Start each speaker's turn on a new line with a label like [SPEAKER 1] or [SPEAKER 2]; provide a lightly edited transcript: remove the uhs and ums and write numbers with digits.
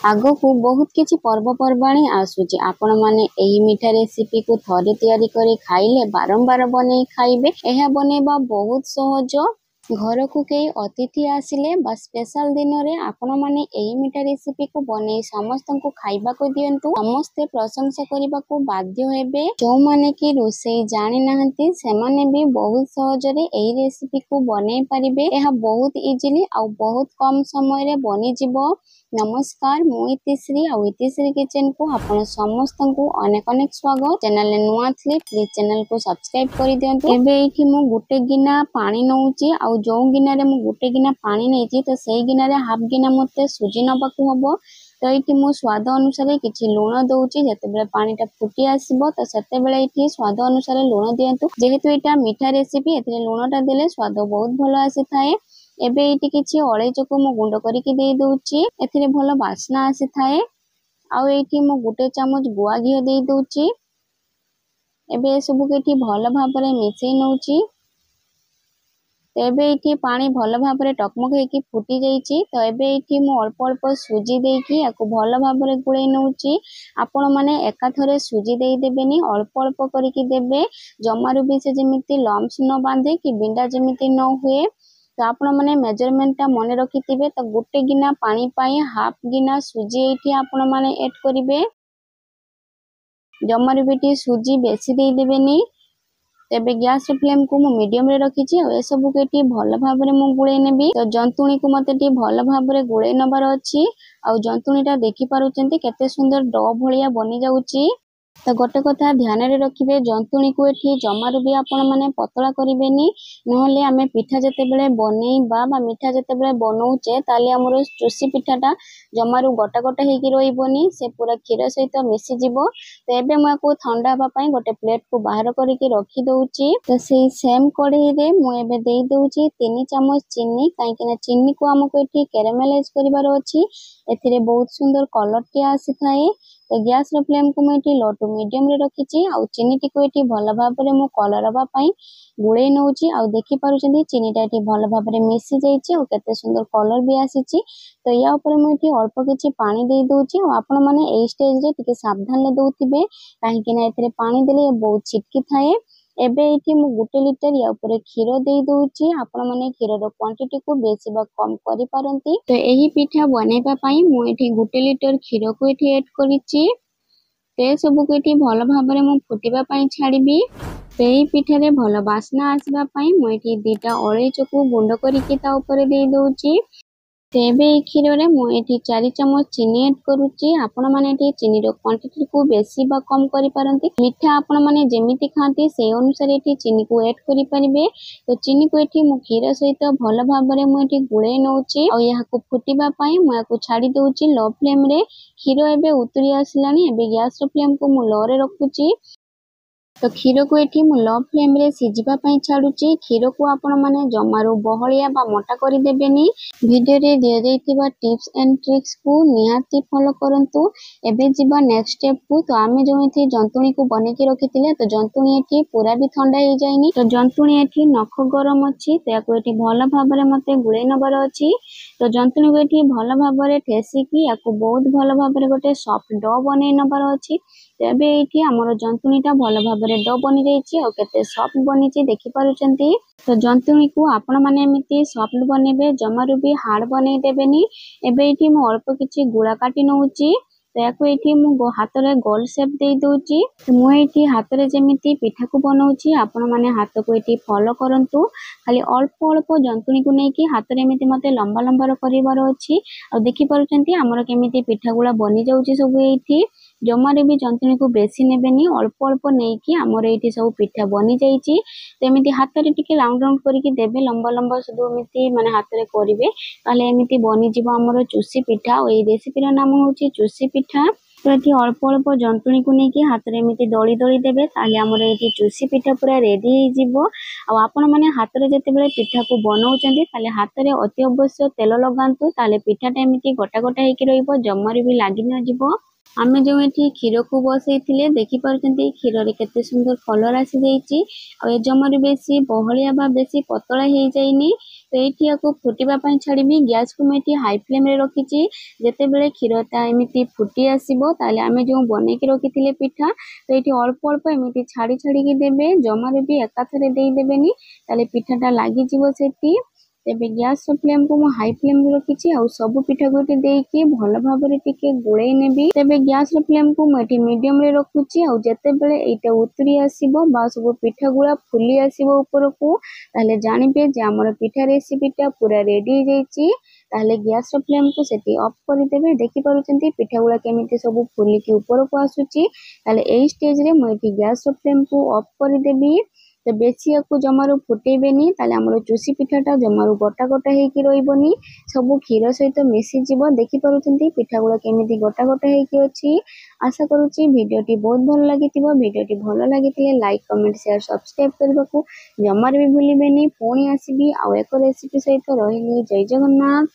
[SPEAKER 1] आगकू बहुत किछि पर्वपर्वाणी आसुची आपण माने एही मीठा रेसिपी को थरे तैयारी करी खाइले बारंबार बनै खाइबे। एहा बनेबा बहुत सहज। घर को कई अतिथि आसिले बा स्पेशल दिन रे आपण माने एही मीठा रेसिपी को बनै समस्त को खाइबा को दियंतु। समस्ते प्रशंसा करिबा को बाध्य हेबे। जो माने कि रोसई जानि नाहंती से माने भी बहुत सहज रे एही रेसिपी को बनै परिबे। एहा बहुत इजीली आ बहुत कम समय रे बनि जिवो। नमस्कार, मु इतिश्री आ इतिश्री किचन को आपण समस्त को अनेक अनेक स्वागत। चैनल ने नुआ थले प्लीज चैनल को सब्सक्राइब करि दियंतु। एबे एठी मु गुटे गिना पानी नउची आ जो गिना रे मु गुटे गिना पानी नेची तो सेही गिना रे हाफ गिना मते सुजी नबाकू हबो। तो ये मु स्वाद अनुसार किछि लूण दउची। जेतेबेले पानीटा फुटी आसीबो तो सेतेबेले एठी स्वाद अनुसार लूण दियंतु। जेहेतु एटा मीठा रेसिपी एथिरे लूणटा देले स्वाद बहुत भलो आसी थाए। एबे एठी किछि अळेइच को मु गुंड करिकि देई दउची। एथिरे भलो बास्ना आसी थाए। आ एठी मु गुटे चामच गुआ घियो देई दउची। एबे ए सब केठी भलो भाबरे मिसई नउची। एबे एठी पानी भलो भाबरे टकमक हेकी फुटी जाईची। तो एबे एठी मु अल्प अल्प सुजी देकी याको भलो भाबरे गुळेई नउची। आपण माने एका थरे सुजी देई देबेनी, अल्प अल्प करिकि देबे। जमारु भी से जेमिति लम्स न बांधे कि बिंडा जेमिति न हुए। तो आपण माने मेजरमेंट टा मने रखिथिबे। तो गुटे गिना पानी पाई हाफ गिना सुजी एठी आपण माने ऐड करिवे। जमारु बेटी सुजी बेसी देई देबेनी। तेबे गैस फ्लेम को मु मीडियम रे रखिची। ए सब केटी भलो भाबरे मु गुळेई नेबी। तो जंतुणी को मते टी भलो भाबरे गुळेई नबार अछि। आ जंतुणीटा देखि पारुचंती केते सुंदर डो भलिया बनि जाउची। तो गोटे कथा ध्यान रे रखिबे, जंतुणी को एठी जमारु भी आपण माने पतला करिवेनी। नहले आमे पिठा जतेबेले बनेइबा बा मिठा जतेबेले बनौचे ताले हमरो चुसी पिठाटा जमारु गोटा गोटा हेकी रहिबोनी, से पूरा क्षीर सहित मिसी जिवो। तो एबे म को ठंडा हबा पई गोटे प्लेट को बाहर करिके रखी दउची। तो सेही सेम कढ़ाई रे मु एबे देई दउची 3 चम्मच चीनी। काईकिना चीनी को हमको एठी कैरामेलाइज करिवार अछि। एथिरे बहुत सुंदर कलर टी आसी थाए। तो गैस रो फ्लेम को मैं लो टू मीडियम रे रखिची। आ चीनी टी को एठी भलो भाबरे मु कलर हबा पई गुळेई नउची। आ देखि पारुचंदी चीनी टा एठी भलो भाबरे मिसी जाईची आ केते सुंदर कलर भी आसीची। तो या ऊपर मैं एठी अल्प किछि पानी देई दउची। आ आपण माने ए स्टेज रे टिके सावधान ले दउथिबे, काहेकि ना एथिरे पानी देले बहुत छिटकी थाए। एबे एठी मु गुटे लीटर या ऊपर क्षीर देई दउची। आपण माने क्षीर रो क्वांटिटी को बेसी बा कम करि पारंती। तो एही पिठा बनेबा पई मु एठी गुटे लीटर क्षीर को एठी ऐड करिची। ते सब को एठी भलो भाबरे मु फुटिबा पई छाड़ीबी। तेही पिठा रे भलो बास्ना आसबा पई मु एठी 2टा अळेइच को गुंड करिकि ता ऊपर देई दउची। तेबे ए क्षीर रे मु एठी 4 चम्मच चीनी ऐड करूची। आपण माने एठी चीनी रो क्वांटिटी को बेसी बा कम करि पारंती। मिठा आपण माने जेमिति खांती से अनुसार एठी चीनी को ऐड करि परिबे। तो चीनी को एठी मु क्षीर सहित भलो भाबरे मु एठी गुळेई नउची। आ याको फुटिबा पई मु याको छाडी दउची लो फ्लेम रे। क्षीर एबे उतरी आसलानी। एबे गैस रो फ्लेम को मु लो रे रखुची। तो क्षीर को एठी मु लो फ्लेम रे सिजिबा पई छाडुची। क्षीर को आपण माने जमारु बहलिया बा मोटा करि देबेनी। वीडियो रे दिया जाइतिबा टिप्स एंड ट्रिक्स को निहाती फॉलो करंतु। एबे जिबा नेक्स्ट स्टेप को। तो आमे जोइथि जंतुणी को बनेकी रखितिले, तो जंतुणी एठी पूरा भी ठंडा हे जायनी। तो जंतुणी एठी नख गरम अछि। तो याको एठी भलो भाबरे मते गुळेई नबार अछि। तो जंतुणी को एठी भलो भाबरे ठेसिकी याको बहुत भलो भाबरे गोटे सॉफ्ट डो बनै नबार अछि। तेबे एठी हमर जंतुणीटा भलो भाबरे डो बनि जाईची आ केते सॉफ्ट बनिची देखि पारुचंती। तो जंतुणी को आपण माने एमिति सॉफ्ट बनेबे, जमारु भी हार्ड बनै देबेनी। एबे एठी मु अल्प किछि गुळा काटी नउची। तो याको एठी मु हाथ रे गोल शेप देई दउची। तो मु एठी हाथ रे जेमिति पिठा को बनौची, आपण माने हाथ को एठी फॉलो करंतु। खाली अल्प अल्प जंतुणी को नै कि हाथ रे एमिति मते लंबा लंबा करिवार अछि। आ देखि पारुचंती हमर केमिति पिठा गुळा बनि जाउची सब एठी। जमारे भी जंतुणी को बेसी नेबेनी, अल्प अल्प नेकी हमर एठी सब पिठा बनि जाईची। तेमिति हाथ रे टिके राउंड राउंड करिकि देबे, लंबा लंबा सुदु एमिति माने हाथ रे करिवे। ताले एमिति बनि जिवो हमर चुसी पिठा। ओ ए रेसिपी रो नाम होची चुसी पिठा। तो एठी अल्प अल्प जंतुणी को नेकी हाथ रे एमिति दळी दळी देबे। ताले हमर एठी चुसी पिठा पूरा रेडी हे जिवो। आ आपण माने हाथ रे जतेबेले पिठा को बनौचंदी ताले हाथ रे अति अवश्य तेल लगांतु। ताले पिठाटा एमिति गोटा गोटा हेकी रहिबो, जमारे भी लागि न जिवो। आमे जो ये क्षीर को बसई देखी पार्टी क्षीर रे केते सुंदर कलर आसी जाइए और जमार बेसी बहलिया बा बेसी पतला हो जाइनी। तो ये फुटवा छाड़ी गैस को मुझे हाई फ्लेम रे रखी। जिते बेले क्षीरटा एमती फुटी आसो ताले आमे जो बनईकी रखी पिठा तो ये अल्प अल्प एमती छाड़ी छाड़ी देवे जमार भी एकाथरे देदेनि ताले पिठाटा लगिज से। तेबे गैस फ्लेम को मु हाई फ्लेम रे रखी और सब पिठा को देकी भल भाव में गोलई नेबी। तेबे गैस फ्लेम को मुझे मीडियम रे रखुची और जेते बेले एटा उतरी आसीबो बा सब पिठा गुड़ा फुली आसीबो ऊपर को ताले जानिबे जे हमर पिठा रेसिपीटा पूरा रेडी हो जाइए। ताले गैस फ्लेम को सेटी ऑफ कर देबे। देखि पारुचंती पिठा गुड़ा केमिति सब फुलिकी ऊपर को आसुची। ताले एई स्टेज रे मुझे गैस फ्लेम को ऑफ कर देबी। तो बेसी आपको जमारू फुटेबेनी ताले हमर चुसी पिठाटा जमारू गोटा गोटा हेकी रहिबोनी सब क्षीर सहित मिसी जीव। देखि पारुचंती पिठा गुड़ा केमिति गोटा गोटा हेकी अछि। आशा करूची वीडियोटी बहुत भल लागिथिबो। वीडियोटी भल लागिथिले लाइक कमेंट शेयर सब्सक्राइब करबाकू जमार भी भूलिबेनी। पुणी आसीबी आ एक रेसिपी सहित रहिली। जय जगन्नाथ।